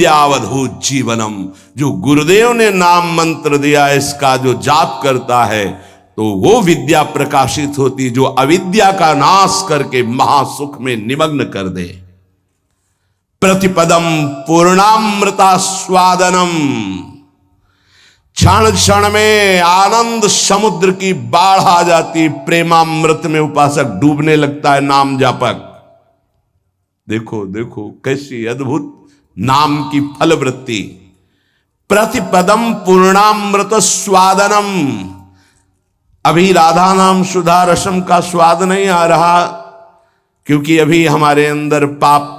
विद्यावधूत जीवनम। जो गुरुदेव ने नाम मंत्र दिया इसका जो जाप करता है तो वो विद्या प्रकाशित होती जो अविद्या का नाश करके महासुख में निमग्न कर दे। प्रतिपदम पूर्णामृता स्वादनम। क्षण क्षण में आनंद समुद्र की बाढ़ आ जाती, प्रेमामृत में उपासक डूबने लगता है नाम जापक। देखो देखो कैसी अद्भुत नाम की फलवृत्ति। प्रतिपदम पूर्णामृत स्वादनम। अभी राधा नाम सुधा रसम का स्वाद नहीं आ रहा क्योंकि अभी हमारे अंदर पाप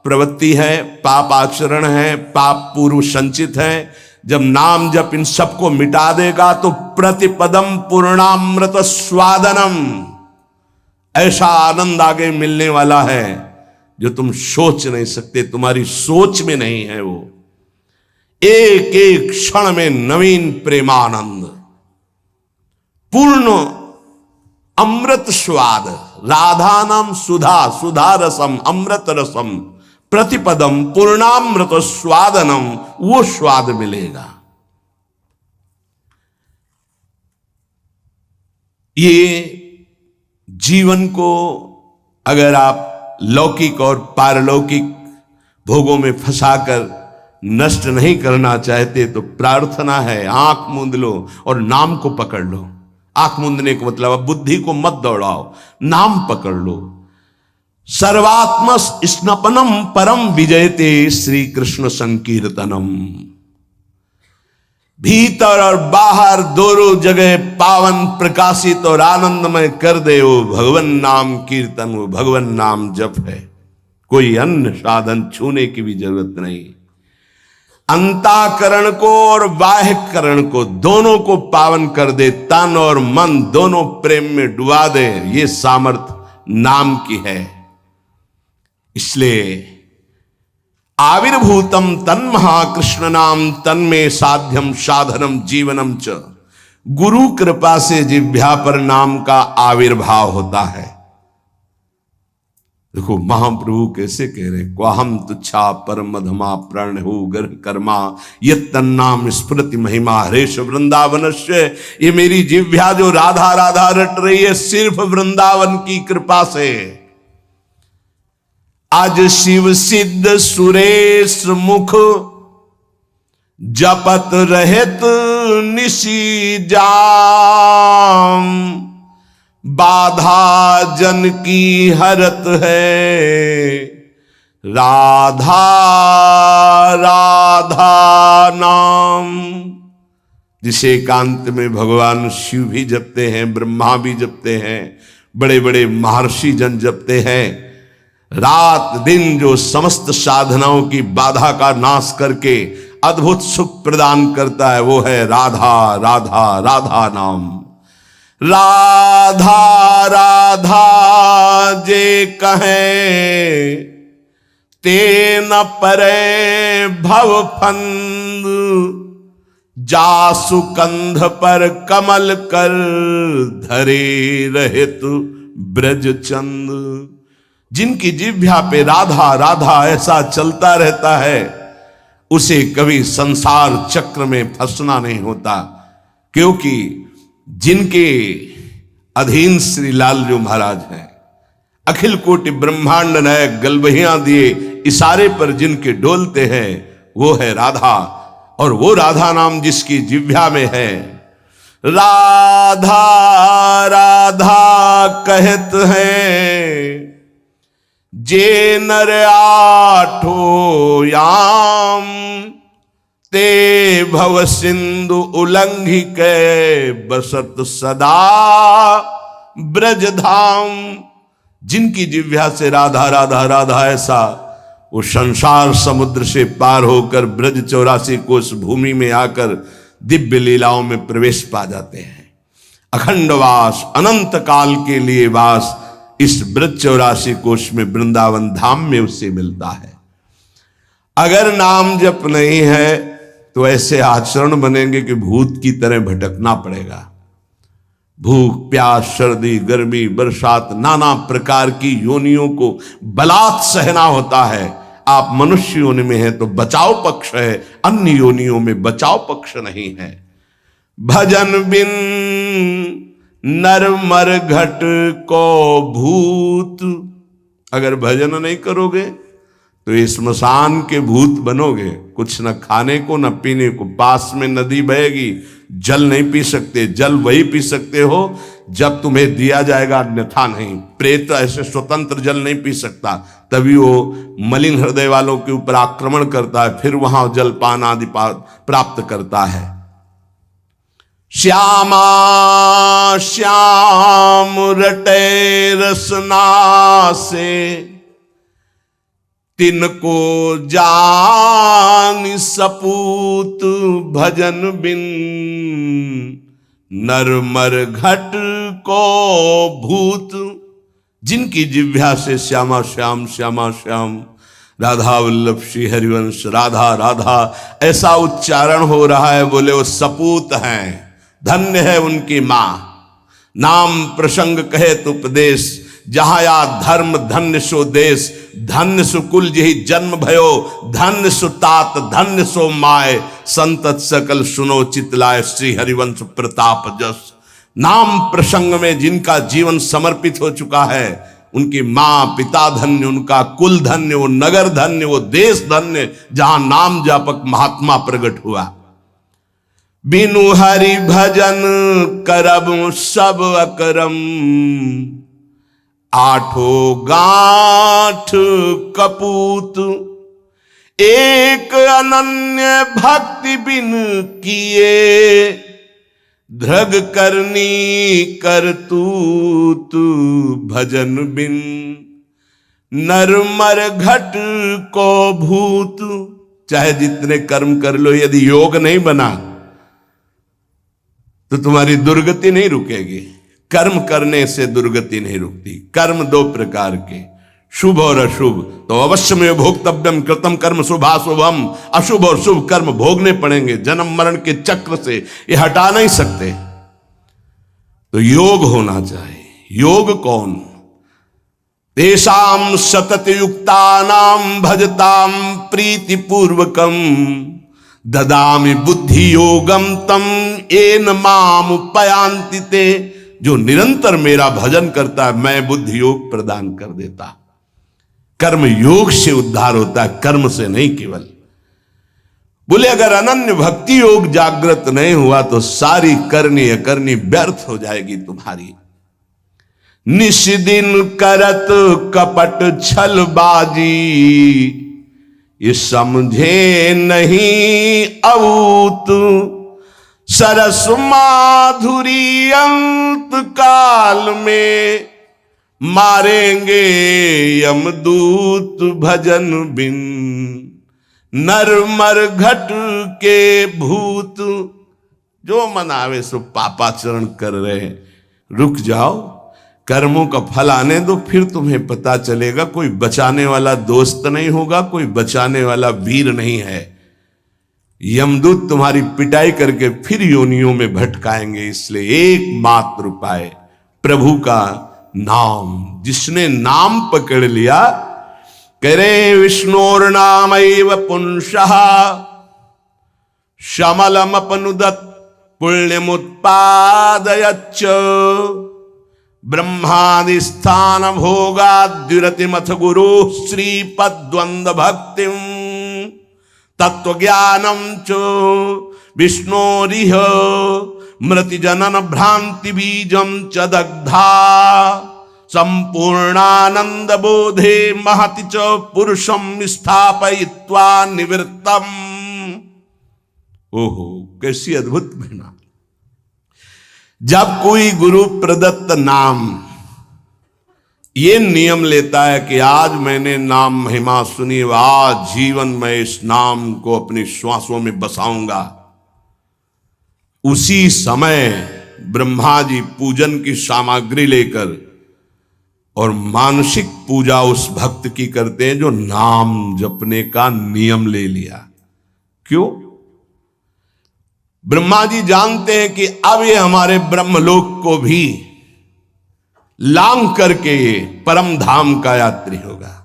प्रवृत्ति है, पाप आचरण है, पाप पूर्व संचित है। जब नाम जप इन सबको मिटा देगा तो प्रतिपदम पूर्णामृत स्वादनम, ऐसा आनंद आगे मिलने वाला है जो तुम सोच नहीं सकते, तुम्हारी सोच में नहीं है। वो एक एक क्षण में नवीन प्रेमानंद, पूर्ण अमृत स्वाद। राधा नाम सुधा, सुधा रसम, अमृत रसम, प्रतिपदम पूर्णामृत स्वादनम, वो स्वाद मिलेगा। ये जीवन को अगर आप लौकिक और पारलौकिक भोगों में फंसाकर नष्ट नहीं करना चाहते तो प्रार्थना है, आंख मूंद लो और नाम को पकड़ लो। आंख मूंदने का मतलब अब बुद्धि को मत दौड़ाओ, नाम पकड़ लो। सर्वात्म स्नपनम परम विजयते श्री कृष्ण संकीर्तनम। भीतर और बाहर दोनों जगह पावन प्रकाशित और आनंदमय कर दे वो भगवन नाम कीर्तन, वो भगवन नाम जप है। कोई अन्य साधन छूने की भी जरूरत नहीं। अंताकरण को और बाह्यकरण को दोनों को पावन कर दे, तन और मन दोनों प्रेम में डुबा दे, ये सामर्थ्य नाम की है। इसलिए आविर्भूतम तन महाकृष्ण नाम तन्मे साध्यम साधनम जीवनम च। गुरु कृपा से जिह्वा पर नाम का आविर्भाव होता है। देखो महाप्रभु कैसे कह रहे, क्वाहम तुच्छा परम मधमा प्रण हो गर्भ कर्मा यत तन्नाम स्मृति महिमा हरेश वृंदावनस्य। ये मेरी जिह्वा जो राधा राधा रट रही है सिर्फ वृंदावन की कृपा से। आज शिव सिद्ध सुरेश मुख जपत रहत निशी जाम। बाधा जन की हरत है राधा राधा नाम। जिसे एकांत में भगवान शिव भी जपते हैं, ब्रह्मा भी जपते हैं, बड़े बड़े महर्षि जन जपते हैं। रात दिन जो समस्त साधनाओं की बाधा का नाश करके अद्भुत सुख प्रदान करता है वो है राधा राधा राधा नाम। राधा राधा जे कहे ते न परे भव फंद। जासु कंध पर कमल कर धरे रहित ब्रज चंद। जिनकी जिह्वा पे राधा राधा ऐसा चलता रहता है उसे कभी संसार चक्र में फंसना नहीं होता, क्योंकि जिनके अधीन श्री लालजू महाराज हैं, अखिल कोटि ब्रह्मांड नायक गलबहियां दिए इशारे पर जिनके डोलते हैं वो है राधा। और वो राधा नाम जिसकी जिह्वा में है, राधा राधा कहत हैं जे नर आठो याम। ते भव सिंधु उल्लंघि के बसत सदा ब्रज धाम। जिनकी जिह्वा से राधा राधा राधा ऐसा वो संसार समुद्र से पार होकर ब्रज 84 कोस भूमि में आकर दिव्य लीलाओं में प्रवेश पा जाते हैं। अखंड वास, अनंत काल के लिए वास इस ब्रज 84 कोश में वृंदावन धाम में उससे मिलता है। अगर नाम जप नहीं है तो ऐसे आचरण बनेंगे कि भूत की तरह भटकना पड़ेगा। भूख प्यास सर्दी गर्मी बरसात नाना प्रकार की योनियों को बलात् सहना होता है। आप मनुष्य योनि में हैं तो बचाव पक्ष है, अन्य योनियों में बचाव पक्ष नहीं है। भजन बिन नर मर घट को भूत, अगर भजन नहीं करोगे तो ये स्मशान के भूत बनोगे, कुछ न खाने को न पीने को। पास में नदी बहेगी, जल नहीं पी सकते, जल वही पी सकते हो जब तुम्हें दिया जाएगा, अन्यथा नहीं। प्रेत ऐसे स्वतंत्र जल नहीं पी सकता, तभी वो मलिन हृदय वालों के ऊपर आक्रमण करता है, फिर वहां जलपान आदि प्राप्त करता है। श्यामा श्याम रटे रसना से, तिनको जान सपूत भजन बिन नर मर घट को भूत। जिनकी जिह्वा से श्यामा श्याम श्यामा श्याम, राधा वल्लभ श्री हरिवंश, राधा राधा ऐसा उच्चारण हो रहा है, बोले वो सपूत हैं, धन्य है उनकी मां। नाम प्रसंग कहे तो उपदेश, जहां या धर्म धन्य सो देश, धन्य सुकुल जही जन्म भयो, धन्य सुतात धन्य सो माय, संतत सकल सुनो चितलाय श्री हरिवंश प्रताप जस। नाम प्रसंग में जिनका जीवन समर्पित हो चुका है, उनकी मां पिता धन्य, उनका कुल धन्य, वो नगर धन्य, वो देश धन्य, जहां नाम जापक महात्मा प्रकट हुआ। बिनु हरि भजन करब सब अकरम, आठो गांठ कपूत। एक अनन्य भक्ति बिन किए, धृग करनी करतूत भजन बिन नर मर घट को भूत। चाहे जितने कर्म कर लो, यदि योग नहीं बना तो तुम्हारी दुर्गति नहीं रुकेगी। कर्म करने से दुर्गति नहीं रुकती। कर्म दो प्रकार के, शुभ और अशुभ। तो अवश्य में भोक्तव्यम कृतम कर्म शुभाशुभम, अशुभ और शुभ कर्म भोगने पड़ेंगे। जन्म मरण के चक्र से ये हटा नहीं सकते। तो योग होना चाहिए। योग कौन? तेषाम सतत युक्तानाम भजताम प्रीति पूर्वकम, ददामि बुद्धि योगम तम येन माम उपयान्ति ते। जो निरंतर मेरा भजन करता है, मैं बुद्धि योग प्रदान कर देता। कर्म योग से उद्धार होता है, कर्म से नहीं केवल। बोले अगर अनन्य भक्ति योग जागृत नहीं हुआ तो सारी करनी अकरनी व्यर्थ हो जाएगी तुम्हारी। निश दिन करत कपट छलबाजी, ये समझे नहीं अऊत। सरस माधुरी अंत काल में, मारेंगे यमदूत भजन बिन नर मर घट के भूत। जो मनावे सो पापाचरण कर रहे हैं, रुक जाओ, कर्मों का फल आने दो, फिर तुम्हें पता चलेगा। कोई बचाने वाला दोस्त नहीं होगा, कोई बचाने वाला वीर नहीं है। यमदूत तुम्हारी पिटाई करके फिर योनियों में भटकाएंगे। इसलिए एकमात्र उपाय प्रभु का नाम। जिसने नाम पकड़ लिया, करे विष्णोर नामैव पुंसः, शमलमपनुदत् पुण्यमुत्पादयच्च। ब्रह्मादि स्थान भोगाद्युरतिमथ गुरु श्रीपद्वंद भक्तिम, तत्वज्ञानम च विष्णोरिह मृति जनन भ्रांति बीजम च दग्धा। संपूर्णानंद बोधे महति च पुरुषम स्थापयित्वा निवृत्तम। ओहो, कैसी अद्भुत घटना। जब कोई गुरु प्रदत्त नाम ये नियम लेता है कि आज मैंने नाम महिमा सुनी, आज जीवन में इस नाम को अपनी श्वासों में बसाऊंगा, उसी समय ब्रह्मा जी पूजन की सामग्री लेकर और मानसिक पूजा उस भक्त की करते हैं जो नाम जपने का नियम ले लिया। क्यों? ब्रह्मा जी जानते हैं कि अब ये हमारे ब्रह्मलोक को भी लांघ करके ये परम धाम का यात्री होगा।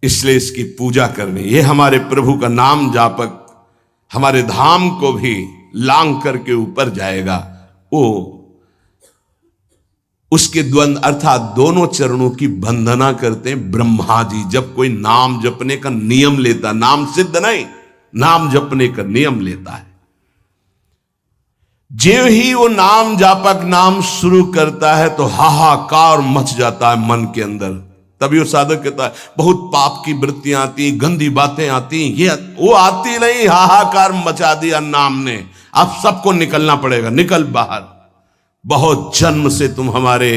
इसलिए इसकी पूजा करनी। ये हमारे प्रभु का नाम जापक हमारे धाम को भी लांग करके ऊपर जाएगा। वो उसके द्वंद अर्थात दोनों चरणों की वंदना करते हैं ब्रह्मा जी। जब कोई नाम जपने का नियम लेता, नाम सिद्ध नहीं, नाम जपने का नियम लेता है, जो ही वो नाम जापक नाम शुरू करता है तो हाहाकार मच जाता है मन के अंदर। तभी वो साधक कहता है बहुत पाप की वृत्तियां आती, गंदी बातें आती, ये वो आती नहीं, हाहाकार मचा दिया नाम ने, अब सबको निकलना पड़ेगा, निकल बाहर। बहुत जन्म से तुम हमारे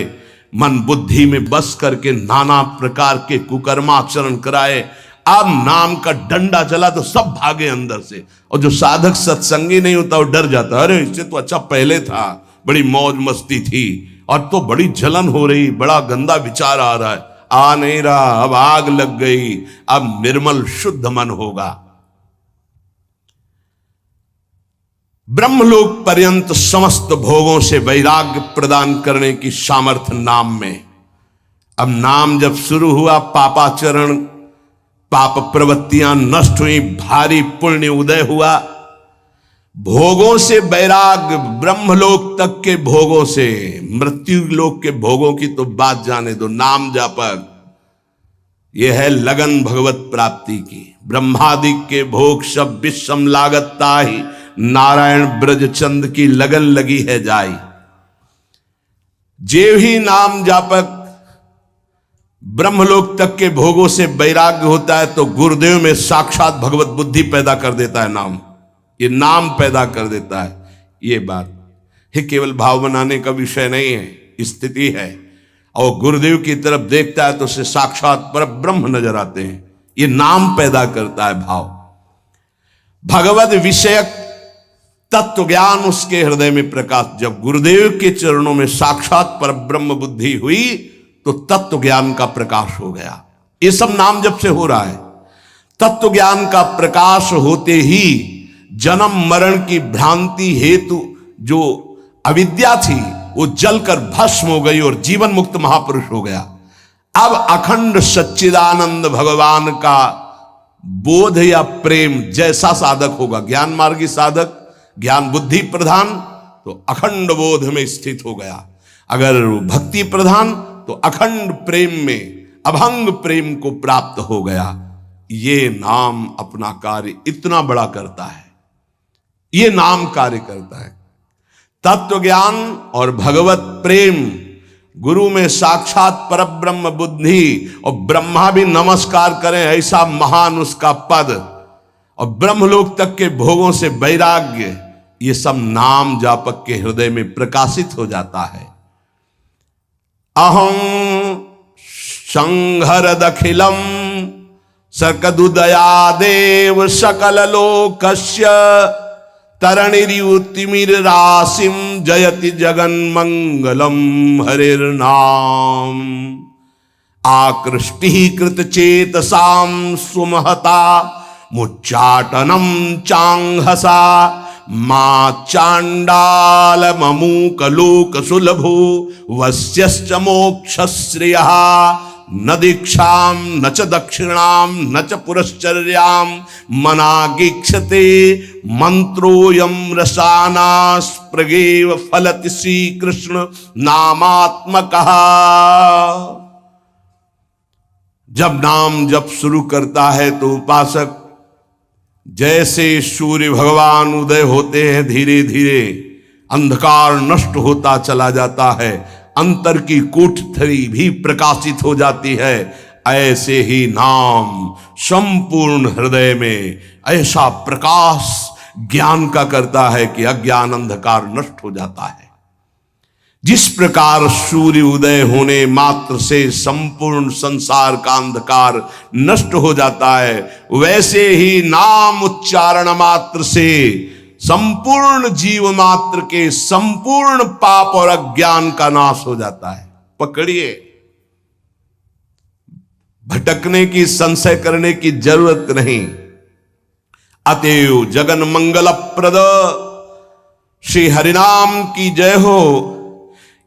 मन बुद्धि में बस करके नाना प्रकार के कुकर्माचरण कराए, अब नाम का डंडा चला तो सब भागे अंदर से। और जो साधक सत्संगी नहीं होता वो डर जाता, अरे इससे तो अच्छा पहले था, बड़ी मौज मस्ती थी, और तो बड़ी जलन हो रही, बड़ा गंदा विचार आ रहा है, आ नहीं रहा, अब आग लग गई, अब निर्मल शुद्ध मन होगा। ब्रह्मलोक पर्यंत समस्त भोगों से वैराग्य प्रदान करने की सामर्थ्य नाम में। अब नाम जब शुरू हुआ, पापाचरण पाप प्रवृत्तियां नष्ट हुई, भारी पुण्य उदय हुआ, भोगों से वैराग्य, ब्रह्मलोक तक के भोगों से, मृत्यु लोक के भोगों की तो बात जाने दो। नाम जापक यह है लगन भगवत प्राप्ति की। ब्रह्मादि के भोग सब विषम लागता ही, नारायण ब्रज चंद की लगन लगी है जाई। जे ही नाम जापक ब्रह्मलोक तक के भोगों से वैराग्य होता है तो गुरुदेव में साक्षात भगवत बुद्धि पैदा कर देता है नाम, ये नाम पैदा कर देता है। ये बात है, केवल भाव बनाने का विषय नहीं है, स्थिति है। और गुरुदेव की तरफ देखता है तो उसे साक्षात पर ब्रह्म नजर आते हैं, ये नाम पैदा करता है भाव। भगवत विषयक तत्व ज्ञान उसके हृदय में प्रकाश, जब गुरुदेव के चरणों में साक्षात पर ब्रह्म बुद्धि हुई तो तत्व ज्ञान का प्रकाश हो गया। ये सब नाम जब से हो रहा है, तत्व ज्ञान का प्रकाश होते ही जन्म मरण की भ्रांति हेतु जो अविद्या थी वो जलकर भस्म हो गई और जीवन मुक्त महापुरुष हो गया। अब अखंड सच्चिदानंद भगवान का बोध या प्रेम जैसा साधक होगा, ज्ञान मार्गी साधक, ज्ञान बुद्धि प्रधान, तो अखंड बोध में स्थित हो गया। अगर भक्ति प्रधान तो अखंड प्रेम में, अभंग प्रेम को प्राप्त हो गया। ये नाम अपना कार्य इतना बड़ा करता है, ये नाम कार्य करता है। तत्व ज्ञान और भगवत प्रेम, गुरु में साक्षात परब्रह्म बुद्धि, और ब्रह्मा भी नमस्कार करें ऐसा महान उसका पद, और ब्रह्मलोक तक के भोगों से वैराग्य, ये सब नाम जापक के हृदय में प्रकाशित हो जाता है। अहं संहरदखिलम सकदुदयादेव सकल लोकस्य तरणिर्युतिमिर राशिम जयति जगन्मंगलम हरिर्नाम। आकृष्टि कृत चेतसाम सुमहता मुच्चाटनम चांहसा मा चांडाल ममूक लोक सुलभो वस्यश्च मोक्षश्रियः न दीक्षाम न च दक्षिणाम न च पुरश्चर्याम मनागीक्षते मंत्रोयम रसानास्प्रगेव फलति श्री कृष्ण नामात्मकः। जब नाम जप शुरू करता है तो उपासक जैसे सूर्य भगवान उदय होते हैं, धीरे धीरे अंधकार नष्ट होता चला जाता है, अंतर की कोठरी भी प्रकाशित हो जाती है, ऐसे ही नाम संपूर्ण हृदय में ऐसा प्रकाश ज्ञान का करता है कि अज्ञान अंधकार नष्ट हो जाता है। जिस प्रकार सूर्य उदय होने मात्र से संपूर्ण संसार का अंधकार नष्ट हो जाता है, वैसे ही नाम उच्चारण मात्र से संपूर्ण जीव मात्र के संपूर्ण पाप और अज्ञान का नाश हो जाता है। पकड़िए, भटकने की, संशय करने की जरूरत नहीं। अतएव जगन मंगल प्रद श्री हरिनाम की जय हो।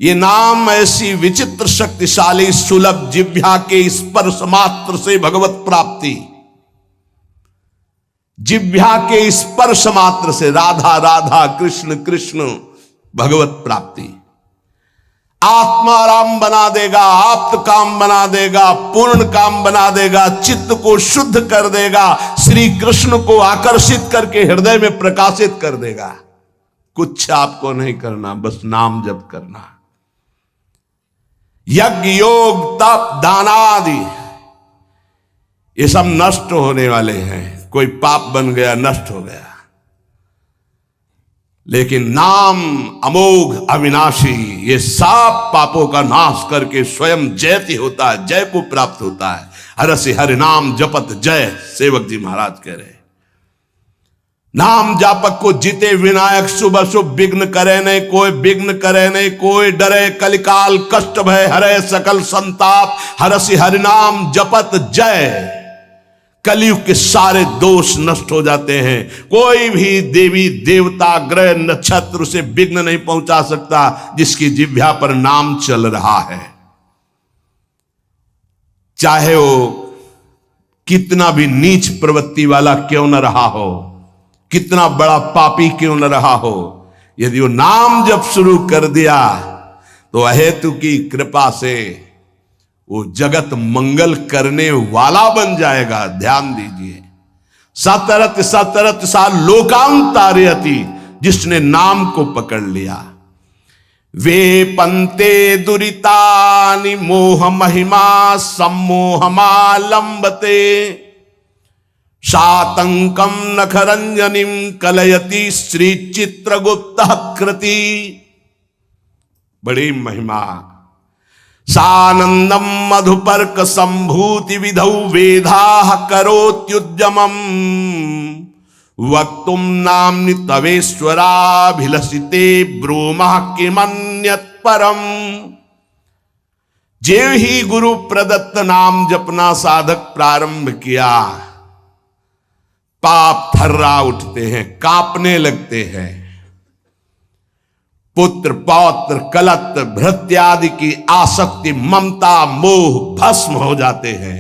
ये नाम ऐसी विचित्र शक्तिशाली सुलभ जिह्वा के स्पर्श मात्र से भगवत प्राप्ति, जिह्वा के स्पर्श मात्र से राधा राधा कृष्ण कृष्ण भगवत प्राप्ति आत्माराम बना देगा, आप्त काम बना देगा, पूर्ण काम बना देगा, चित्त को शुद्ध कर देगा, श्री कृष्ण को आकर्षित करके हृदय में प्रकाशित कर देगा। कुछ आपको नहीं करना, बस नाम जप करना। यज्ञ योग तप दान आदि ये सब नष्ट होने वाले हैं, कोई पाप बन गया नष्ट हो गया, लेकिन नाम अमोघ अविनाशी ये सब पापों का नाश करके स्वयं जयति होता है, जय को प्राप्त होता है। हरसि हरि नाम जपत जय, सेवक जी महाराज कह रहे। नाम जापक को जीते विनायक, शुभ शुभ विघ्न करे नहीं कोई, विघ्न करे नहीं कोई, डरे कलिकाल कष्ट भय हरे सकल संताप, हरसि हरि नाम जपत जय। कलयुग के सारे दोष नष्ट हो जाते हैं, कोई भी देवी देवता ग्रह नक्षत्र से विघ्न नहीं पहुंचा सकता जिसकी जिह्वा पर नाम चल रहा है। चाहे वो कितना भी नीच प्रवृत्ति वाला क्यों न रहा हो, कितना बड़ा पापी क्यों न रहा हो, यदि वो नाम जब शुरू कर दिया तो अहेतु की कृपा से वो जगत मंगल करने वाला बन जाएगा। ध्यान दीजिए, सतरत सतरत सा लोकांतारयति, जिसने नाम को पकड़ लिया। वे पंते दुरितानि मोह महिमा सम्मोहमालंबते, सातंकम नखरंजनिम कलयति श्री चित्रगुप्त कृति। बड़ी महिमा। सानंदम मधुपर्क संभूति विधौ वेदाः करोत्युद्यमम्, वक्तुम नाम्नि तवेश्वराभिलषिते ब्रूमः किमन्यत् परम। जेव ही गुरु प्रदत्त नाम जपना साधक प्रारंभ किया, पाप थर्रा उठते हैं, कांपने लगते हैं। पुत्र पौत्र कलत भृत्यादि की आसक्ति ममता मोह भस्म हो जाते हैं।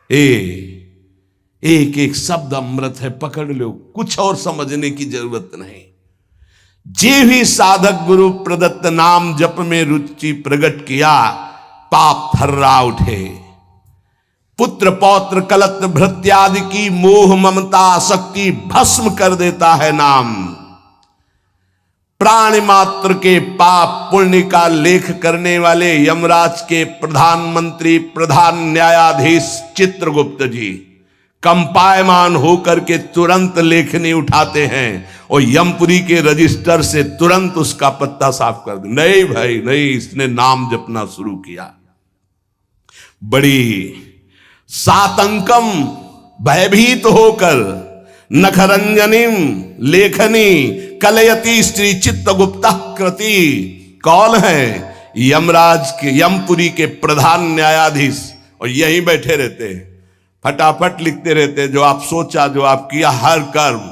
एक एक शब्द अमृत है, पकड़ लो, कुछ और समझने की जरूरत नहीं। जे भी साधक गुरु प्रदत्त नाम जप में रुचि प्रकट किया, पाप थर्रा उठे। पुत्र पौत्र कलत भृत्यादि की मोह ममता आसक्ति भस्म कर देता है नाम। प्राणी मात्र के पाप पुण्य का लेख करने वाले यमराज के प्रधानमंत्री प्रधान न्यायाधीश चित्रगुप्त जी कंपायमान होकर के तुरंत लेखनी उठाते हैं और यमपुरी के रजिस्टर से तुरंत उसका पत्ता साफ कर दे। नहीं भाई नहीं, इसने नाम जपना शुरू किया। बड़ी सातंकम भयभीत होकर नखरंजनिम लेखनी कलयति श्री चित्रगुप्त कृति। कौन है? यमराज के यमपुरी के प्रधान न्यायाधीश, और यहीं बैठे रहते हैं, फटाफट लिखते रहते हैं। जो आप सोचा, जो आप किया, हर कर्म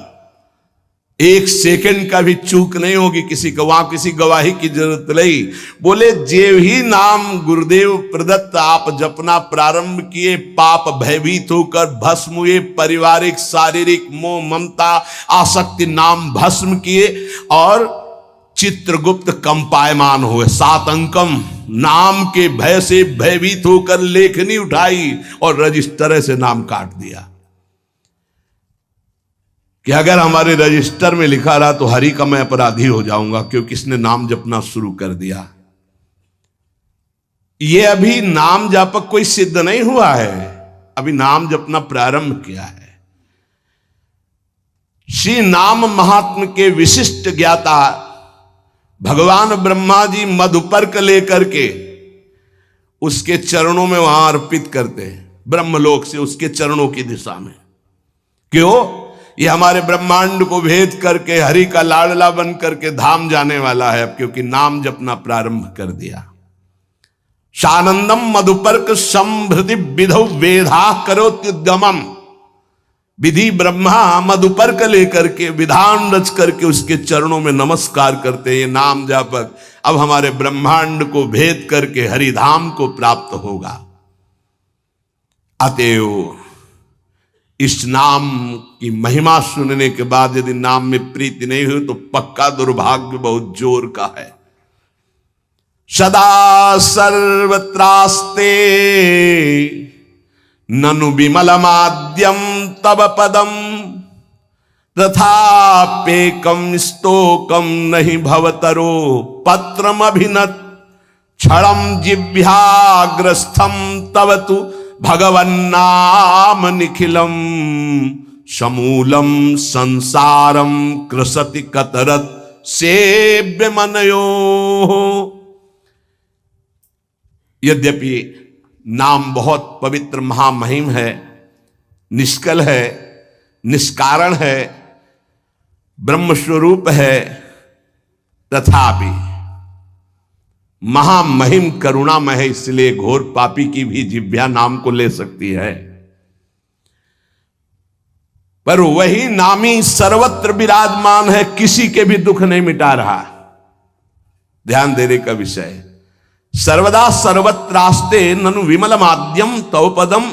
एक सेकंड का भी चूक नहीं होगी किसी को, वहां किसी गवाही की जरूरत नहीं। बोले जेव ही नाम गुरुदेव प्रदत्त आप जपना प्रारंभ किए, पाप भयभीत होकर भस्म हुए, पारिवारिक शारीरिक मोह ममता आसक्ति नाम भस्म किए और चित्रगुप्त कंपायमान हुए। सातंकम नाम के भय से भयभीत होकर लेखनी उठाई और रजिस्टर से नाम काट दिया कि अगर हमारे रजिस्टर में लिखा रहा तो हरि का मैं अपराधी हो जाऊंगा, क्योंकि इसने नाम जपना शुरू कर दिया। ये अभी नाम जापक कोई सिद्ध नहीं हुआ है, अभी नाम जपना प्रारंभ किया है। श्री नाम महात्म के विशिष्ट ज्ञाता भगवान ब्रह्मा जी मधुपर्क लेकर के उसके चरणों में वहां अर्पित करते हैं, ब्रह्मलोक से उसके चरणों की दिशा में। क्यों? ये हमारे ब्रह्मांड को भेद करके हरि का लाडला बन करके धाम जाने वाला है, क्योंकि नाम जपना प्रारंभ कर दिया। सानंदम मधुपर्क संभृति विधौ वेधा करोत्युद्यमम्। विधि ब्रह्मा मधुपर्क लेकर के विधान रच करके उसके चरणों में नमस्कार करते हैं। नाम जापक अब हमारे ब्रह्मांड को भेद करके हरिधाम को प्राप्त होगा। अतएव इस नाम की महिमा सुनने के बाद यदि नाम में प्रीति नहीं हुई तो पक्का दुर्भाग्य बहुत जोर का है। सदा सर्वत्रास्ते ननु विमलमाद्यम तब पदम तथापेकम स्तोकम नहीं भवतरो पत्रम अभिनत क्षणम जिह्वाग्रस्थम तव तु भगवन्नाम निखिलम समूलम संसारम कृसति कतरत सेव्य मनयो। यद्यपि नाम बहुत पवित्र महामहिम है, निष्कल है, निष्कारण है, ब्रह्मस्वरूप है, तथापि महामहिम करुणामय है, इसलिए घोर पापी की भी जिह्वा नाम को ले सकती है। पर वही नामी सर्वत्र विराजमान है, किसी के भी दुख नहीं मिटा रहा। ध्यान देने का विषय, सर्वदा सर्वत्रास्ते ननु विमल माध्यम तव पदम।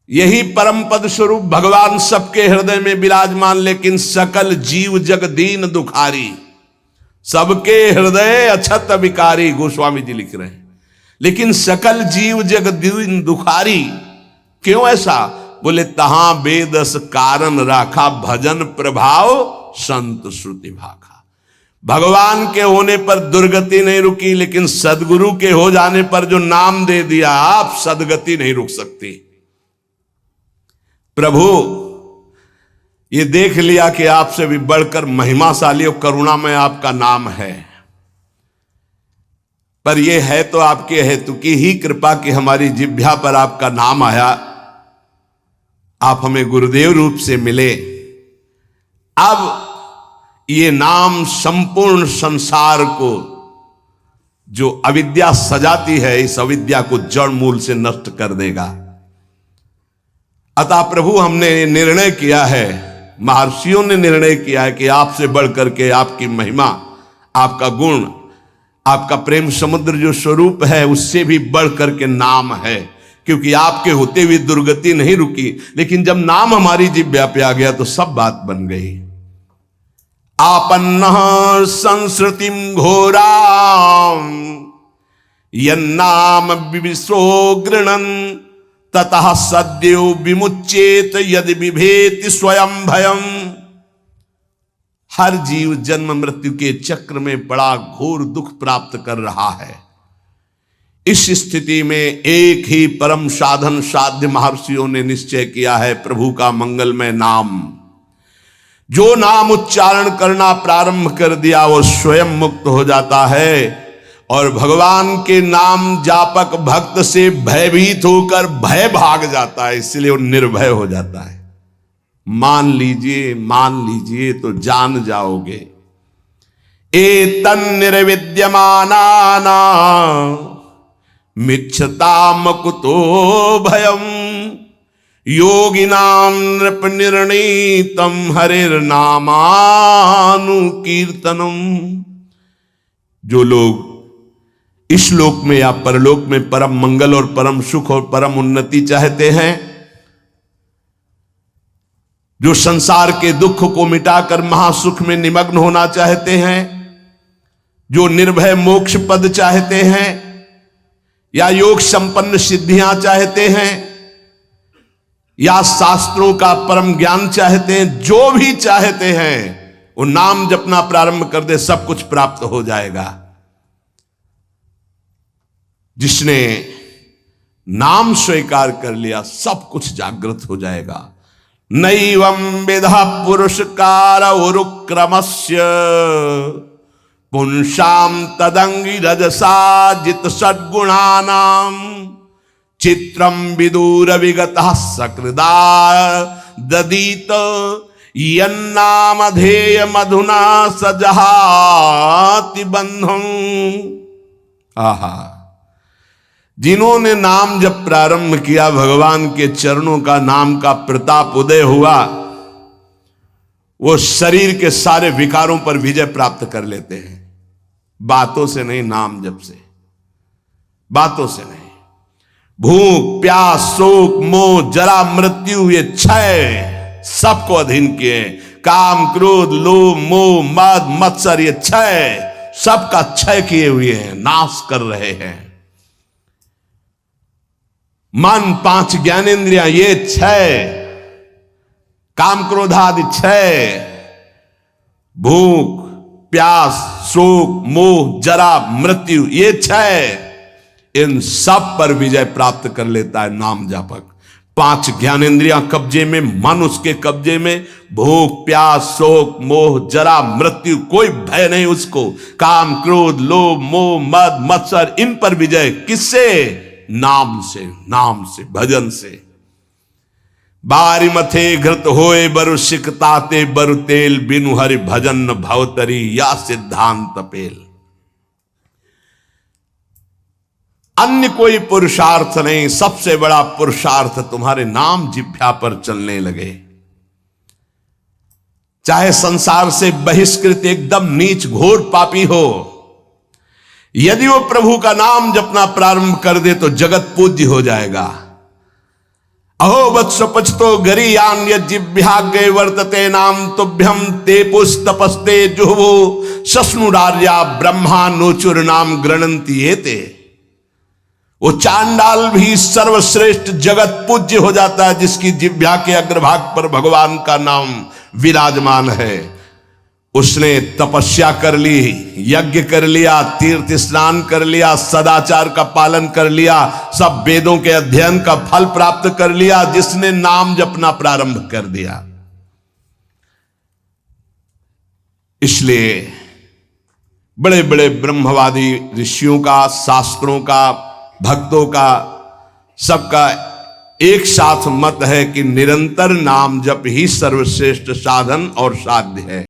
यही परम पद स्वरूप भगवान सबके हृदय में विराजमान, लेकिन सकल जीव जग दीन दुखारी, सबके हृदय अछत विकारी, गोस्वामी जी लिख रहे हैं। लेकिन सकल जीव जग दीन दुखारी, क्यों ऐसा? बोले तहां बेदस कारण राखा, भजन प्रभाव संत श्रुति भाखा। भगवान के होने पर दुर्गति नहीं रुकी, लेकिन सदगुरु के हो जाने पर जो नाम दे दिया, आप सदगति नहीं रुक सकती। प्रभु ये देख लिया कि आपसे भी बढ़कर महिमाशाली और करुणामय आपका नाम है, पर यह है तो आपके हेतु की ही कृपा कि हमारी जिह्वा पर आपका नाम आया, आप हमें गुरुदेव रूप से मिले। अब ये नाम संपूर्ण संसार को जो अविद्या सजाती है, इस अविद्या को जड़ मूल से नष्ट कर देगा। अतः प्रभु हमने निर्णय किया है, महर्षियों ने निर्णय किया है कि आपसे बढ़कर के आपकी महिमा, आपका गुण, आपका प्रेम समुद्र जो स्वरूप है, उससे भी बढ़कर के नाम है। क्योंकि आपके होते हुए दुर्गति नहीं रुकी, लेकिन जब नाम हमारी जिह्वा पे आ गया तो सब बात बन गई। आपन्न संस्कृतिम घोराम यन्नाम विविशो गृणन ततः सद्यो विमुच्येत यदि विभेति स्वयं भयम। हर जीव जन्म मृत्यु के चक्र में बड़ा घोर दुख प्राप्त कर रहा है। इस स्थिति में एक ही परम साधन साध्य महर्षियों ने निश्चय किया है, प्रभु का मंगलमय नाम। जो नाम उच्चारण करना प्रारंभ कर दिया वो स्वयं मुक्त हो जाता है, और भगवान के नाम जापक भक्त से भयभीत होकर भय भाग जाता है, इसलिए वो निर्भय हो जाता है। मान लीजिए तो जान जाओगे। एतन् निर्विद्यमानाना मिच्छताम कुतो भयम योगिनाम नृप निर्णीतम हरिर्नामानुकीर्तनम। जो लोग इस लोक में या परलोक में परम मंगल और परम सुख और परम उन्नति चाहते हैं, जो संसार के दुख को मिटाकर महासुख में निमग्न होना चाहते हैं, जो निर्भय मोक्ष पद चाहते हैं या योग संपन्न सिद्धियां चाहते हैं या शास्त्रों का परम ज्ञान चाहते हैं, जो भी चाहते हैं वो नाम जपना प्रारंभ कर दे, सब कुछ प्राप्त हो जाएगा। जिसने नाम स्वीकार कर लिया सब कुछ जागृत हो जाएगा। नैवं विधा पुरुषकार उरुक्रमस्य पुंसाम तदंगी रजसा जित सद्गुणानाम चित्रम विदूर विगतः सकृदा ददीत यन्नामधेय मधुना सजहाति बंधं। आहा, जिन्होंने नाम जब प्रारंभ किया, भगवान के चरणों का नाम का प्रताप उदय हुआ, वो शरीर के सारे विकारों पर विजय प्राप्त कर लेते हैं। बातों से नहीं, नाम जप से, बातों से नहीं। भूख, प्यास, शोक, मोह, जरा, मृत्यु, ये क्षय सबको अधीन किए। काम, क्रोध, लोभ, मोह, मद, मत्सर, ये क्षय सबका क्षय किए हुए हैं, नाश कर रहे हैं। मन, 5 ज्ञानेंद्रियां, ये क्षय, काम, क्रोध आदि क्षय, भूख, प्यास, शोक, मोह, जरा, मृत्यु, ये क्षय, इन सब पर विजय प्राप्त कर लेता है नाम जापक। 5 ज्ञानेंद्रियां कब्जे में, मन उसके कब्जे में, भूख, प्यास, शोक, मोह, जरा, मृत्यु, कोई भय नहीं उसको। काम, क्रोध, लोभ, मोह, मद, मत्सर, इन पर विजय किससे? नाम से, नाम से, भजन से। बारी मथे घृत होए बरु सिकताते बरु तेल, बिनु हरि भजन भवतरी या सिद्धांत पेल। अन्य कोई पुरुषार्थ नहीं, सबसे बड़ा पुरुषार्थ तुम्हारे नाम जिह्वा पर चलने लगे। चाहे संसार से बहिष्कृत एकदम नीच घोर पापी हो, यदि वो प्रभु का नाम जपना प्रारंभ कर दे तो जगत पूज्य हो जाएगा। अहो वत्स पचतो गरीयान यज्जिभ्याग्रे वर्तते नाम तुभ्यम ते पुस्तपस्ते जुहवो सस्नुरार्या ब्रह्मा नोचुर नाम गृणंती एते। वो चांडाल भी सर्वश्रेष्ठ जगत पूज्य हो जाता है जिसकी जिह्वा के अग्रभाग पर भगवान का नाम विराजमान है। उसने तपस्या कर ली, यज्ञ कर लिया, तीर्थ स्नान कर लिया, सदाचार का पालन कर लिया, सब वेदों के अध्ययन का फल प्राप्त कर लिया, जिसने नाम जपना प्रारंभ कर दिया। इसलिए बड़े बड़े ब्रह्मवादी ऋषियों का, शास्त्रों का, भक्तों का, सबका एक साथ मत है कि निरंतर नाम जप ही सर्वश्रेष्ठ साधन और साध्य है।